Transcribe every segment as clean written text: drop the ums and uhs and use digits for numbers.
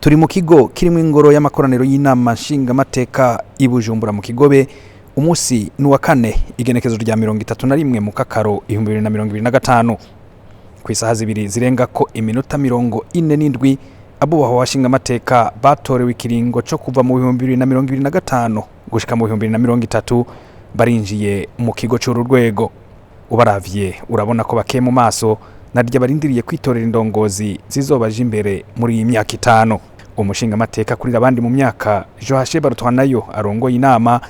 Turi mu kigo kirimo ingoro y'amakoraniro y'inama nshingamateka i Bujumbura mu Kigobe. Umunsi ni wa kane igenekezo rya 31 mu Kakaro 2025. Ku isaha zibiri zirenga ko iminota 47 abo bahashinga amateka batorewe ikiringo cyo kuva mu 2025 gushika mu 2030 barinjiye mu kigo cy'uru rwego. Ubaravye urabona ko bakeye mu maso naryo barindiriye kwitorera indongozi zizobaje imbere muri iyi myaka 5. Umushinga amateka kuri abandi mu myaka Joashe Barutwanayo arongoye inama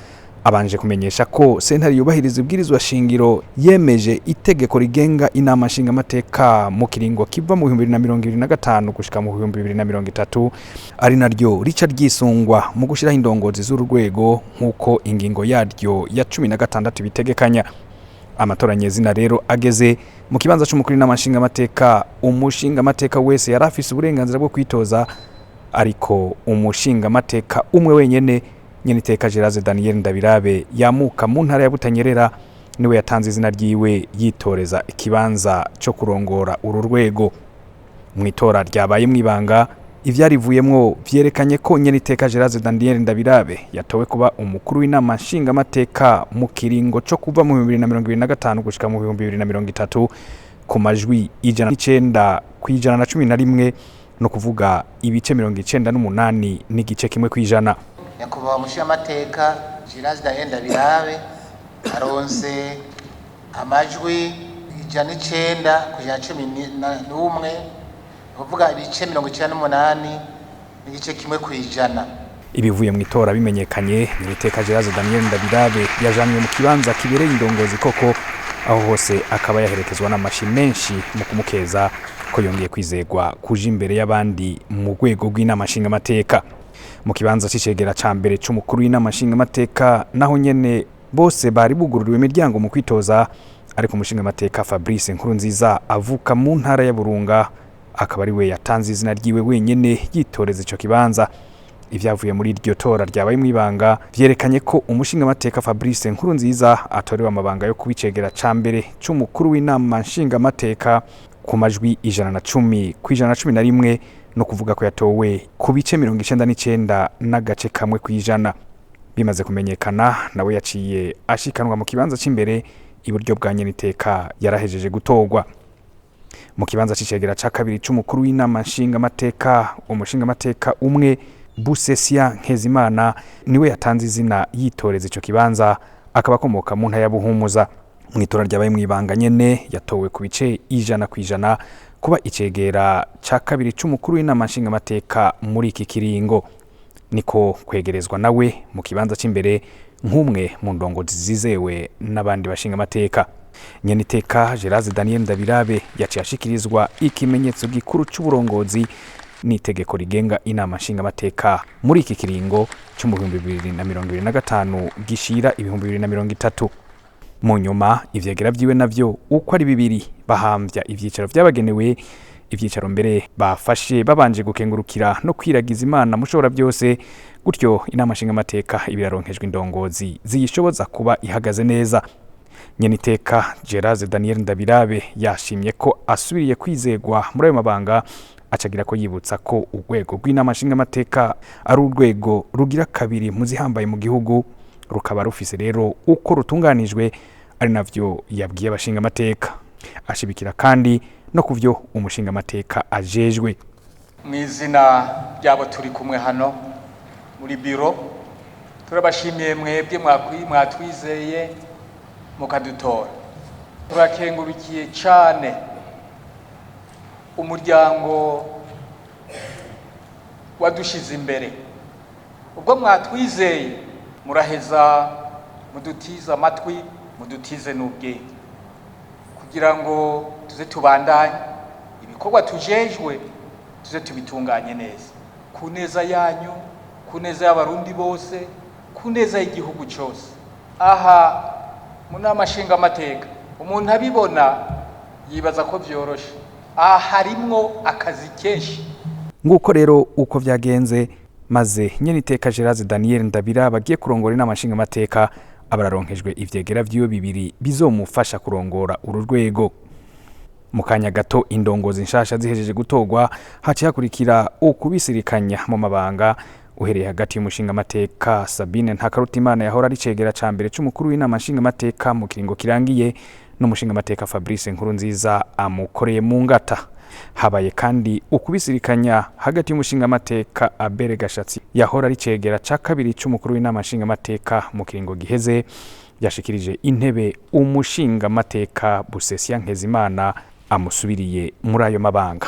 abanje kumenyesha ko sentare yubahiriza ibwirizwa shingiro yemeje itegeko rigenga inama nshinga amateka mu kiringo kiva mu 2025 gushika mu 2030 ari naryo rica ryisungwa mu gushiraho indongozi z'uru rwego nkuko ingingo yaryo ya 16 bitegekanya. Amatora nyezina rero ageze mu kibanza cy'umukuru w'inama nshinga amateka. Umushinga amateka wese yarafise uburenganzira bwo kwitoza, ariko umushinga amateka umwe wenyene Nyeniteka Geraze Daniel Ndabirabe yamuka mu ntara ya Butanyerera niwe yatanze izina ryiwe yitoreza ikibanza cyo kurongora uru rwego. Mu itora ryabaye mwibanga ivyarivuyemwo vyerekanye ko Nyeniteka Geraze Daniel Ndabirabe yatowe kuba umukuru w'inama nshinga amateka mu kiringo cyo kuva mu 2025 gushika mu 2030 ku majwi 109 kwijana na 11, no kuvuga ibice 98 n'igice kimwe kwijana. Nyakubahwa mushinga amateka Geraze Daniel Ndabirabe aronse amajwi 109 kujana 11, kuvuga ibice 98 n'igice kimwe kwijana. Ibivuye mu itora bimenyekanye, Nyeniteka Geraze Daniel Ndabirabe yajanywe mu kibanza kibereye indongozi koko, aho hose akaba yaherekezwa n'amashi menshi mu kumukeza ko yongeye kwizegwa kuja imbere y'abandi mu rwego rw'inama nshinga amateka. Mu kibanza c'icegera ca mbere c'umukuru w'inama nshinga amateka naho nyene bose bari bugururiwe imiryango mu kwitoza, ariko umushinga amateka Fabrice Nkurunziza avuka mu ntara ya Burunga akaba ari we yatanze izina ryiwe wenyene yitoreza ico kibanza. Ivyavuye muri iryo tora ryabaye mwibanga vyerekanye ko umushinga amateka Fabrice Nkurunziza atorewe amabanga yo kubicegera ca mbere c'umukuru w'inama nshinga amateka ku majwi 110 kwijana na 11, no kuvuga ko yatowe ku bice 99 n'agace kamwe kwijana. Bimaze kumenyekana nawe yaciye ashikanwa mu kibanza c'imbere iburyo bwa Nyeniteka yarahejeje gutorwa. Mu kibanza c'icegera ca kabiri c'umukuru w'inama nshinga amateka, umushinga amateka umwe Busesia Nkezimana niwe yatanze izina yitoreza ico kibanza, akaba akomoka mu ntara ya Buhumuza. Mu itora ryabaye mwibanga nyene yatowe ku bice 100 kwijana kuba icegera ca kabiri c'umukuru w'inama nshinga amateka muri iki kiringo, niko kwegerezwa nawe mu kibanza c'imbere nk'umwe mu ndongozi zizewe n'abandi bashinga amateka. Nyeniteka Geraze Daniel Ndabirabe yaciye ashikirizwa ikimenyetso gikuru c'uburongozi n'itegeko rigenga inama nshinga amateka muri iki kiringo cyo mu 2025 gishira 2030. Mu nyuma ivyegera vyiwe navyo uko ari bibiri bahambya ivyicaro vyabagenewe. Ivyicaro mbere bafashe babanje gukengurukira no kwiragiza Imana mushobora byose, gutyo inama nshinga amateka ibiraronkejwe indongozi ziyishoboza kuba ihagaze neza. Nyeniteka Geraze Daniel Ndabirabe yashimye ko asubiriye kwizegwa muri ayo mabanga, acagira ko yibutsa ko urwego rw'inama nshinga amateka ari urwego rugira kabiri mu zihambaye mu gihugu, rukaba rufise rero uko rutunganijwe, ari navyo yabwiye abashinga amateka. Ashibikira kandi no kuvyo umushinga amateka ajejwe. Mu izina ryabo turi kumwe hano muri biro, turabashimiye mwebwe mwatwizeye mukadutora. Turakengurukiye cyane umuryango wadushize imbere. Ubwo mwatwizeye muraheza mudutiza amatwi, mudutize n'ubwenge kugira ngo tuze tubandanye ibikorwa tujejwe, tuze tubitunganye neza ku neza yanyu, ku neza y'abarundi bose, ku neza y'igihugu cyose. Aha mu nama nshinga amateka umuntu abibona yibaza ko vyoroshe, aha harimwo akazi kenshi. Nguko rero uko vyagenze, maze Nyeniteka Geraze Daniel Ndabirabe agiye kurongora inama nshinga amateka abararonkejwe ivyegera vyiwe bibiri bizomufasha kurongora uru rwego. mu kanya gato indongozi nshasha zihejeje gutorwa haciye hakurikira ukubisirikanya mu mabanga uhereye hagati y'umushinga amateka Sabine Ntakarutimana yahora ari cegera ca mbere c'umukuru w'inama nshinga amateka mu kiringo kirangiye n'umushinga amateka Fabrice Nkurunziza amukoreye mu ngata. Habaye kandi ukubisirikanya hagati y'umushinga amateka Abere Gashatsi yahora ari cegera ca kabiri c'umukuru w'inama nshinga amateka mu kiringo giheze yashikirije intebe umushinga amateka Busesia Nkezimana amusubiriye muri ayo mabanga.